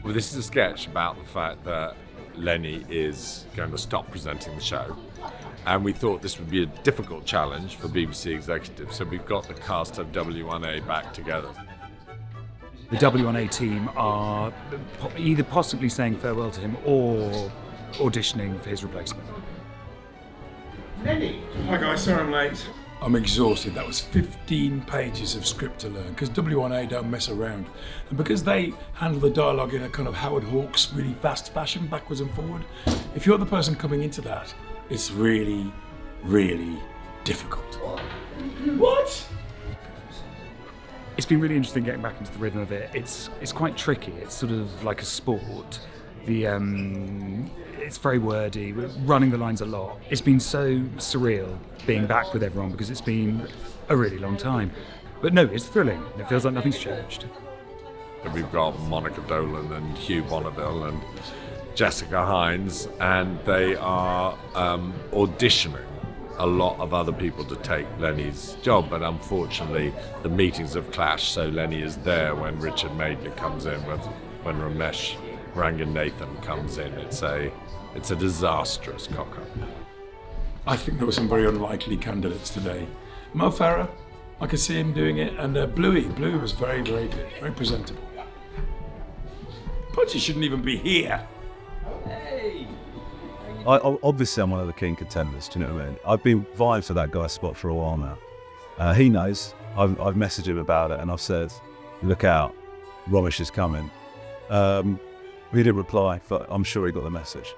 Well, this is a sketch about the fact that Lenny is going to stop presenting the show. And we thought this would be a difficult challenge for BBC executives, so we've got the cast of W1A back together. The W1A team are either possibly saying farewell to him or auditioning for his replacement. Lenny! Hi guys, sorry I'm late. I'm exhausted. That was 15 pages of script to learn, because W1A don't mess around. And because they handle the dialogue in a kind of Howard Hawks, really fast fashion, backwards and forward, if you're the person coming into that, it's really, really difficult. What? It's been really interesting getting back into the rhythm of it. It's quite tricky. It's sort of like a sport. It's very wordy. We're running the lines a lot. It's been so surreal being back with everyone because it's been a really long time. But no, it's thrilling. It feels like nothing's changed. And we've got Monica Dolan and Hugh Bonneville and Jessica Hines, and they are auditioning a lot of other people to take Lenny's job, but unfortunately the meetings have clashed, so Lenny is there when Richard Madeley comes in, when Romesh Ranganathan comes in. It's a disastrous cock-up. I think there were some very unlikely candidates today. Mo Farah, I could see him doing it, and Bluey was very, very good, very presentable. Pudgy shouldn't even be here. Hey! Obviously, I'm one of the keen contenders, do you know what I mean? I've been vying for that guy's spot for a while now. He knows. I've messaged him about it and I've said, look out, Romesh is coming. He didn't reply, but I'm sure he got the message.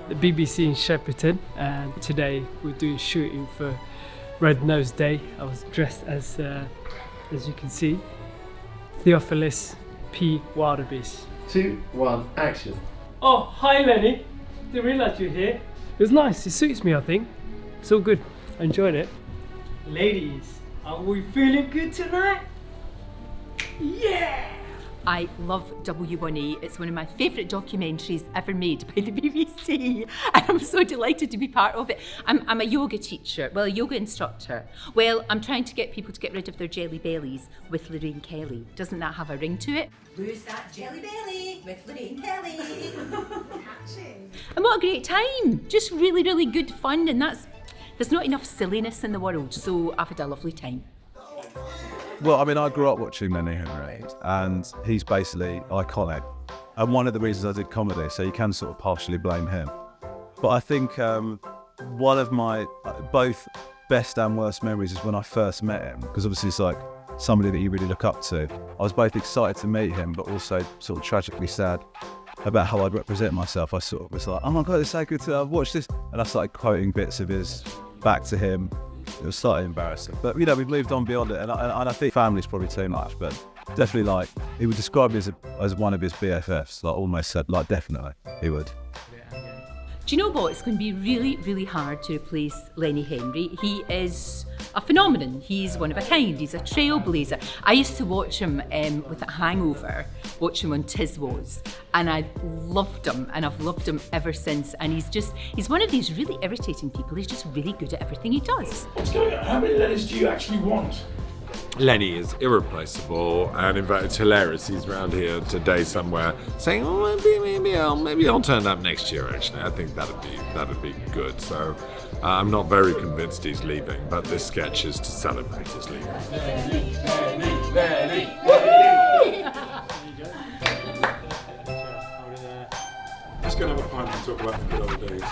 The BBC in Shepperton, and today we're doing shooting for Red Nose Day. I was dressed as you can see, Theophilus P. Wildebeest. 2, 1, action. Oh, hi Lenny. Didn't realise you were here. It was nice. It suits me, I think. It's all good. I enjoyed it. Ladies, are we feeling good tonight? Yeah! I love W1A. It's one of my favourite documentaries ever made by the BBC, and I'm so delighted to be part of it. I'm a yoga teacher, well, a yoga instructor. Well, I'm trying to get people to get rid of their jelly bellies with Lorraine Kelly. Doesn't that have a ring to it? Lose that jelly belly with Lorraine Kelly. And what a great time. Just really, really good fun, and there's not enough silliness in the world, so I've had a lovely time. Well, I mean, I grew up watching Lenny Henry, and he's basically iconic. And one of the reasons I did comedy, so you can sort of partially blame him. But I think one of my both best and worst memories is when I first met him, because obviously it's like somebody that you really look up to. I was both excited to meet him, but also sort of tragically sad about how I'd represent myself. I sort of was like, oh my God, it's so good to have watched this. And I started quoting bits of his back to him. It was slightly embarrassing, but you know, we've moved on beyond it, and I think family's probably too much, but definitely, like, he would describe me as one of his BFFs, like almost said, like, definitely he would. Do you know what? It's going to be really, really hard to replace Lenny Henry. He is a phenomenon. He's one of a kind. He's a trailblazer. I used to watch him with a hangover, watch him on Tiswas, and I loved him, and I've loved him ever since. And he's one of these really irritating people. He's just really good at everything he does. What's going on? How many letters do you actually want? Lenny is irreplaceable, and in fact it's hilarious. He's around here today somewhere saying, "Oh, maybe I'll turn up next year." Actually, I think that'd be good. So I'm not very convinced he's leaving, but this sketch is to celebrate his leaving. Lenny. Let's go and have a pint and talk about the good old days.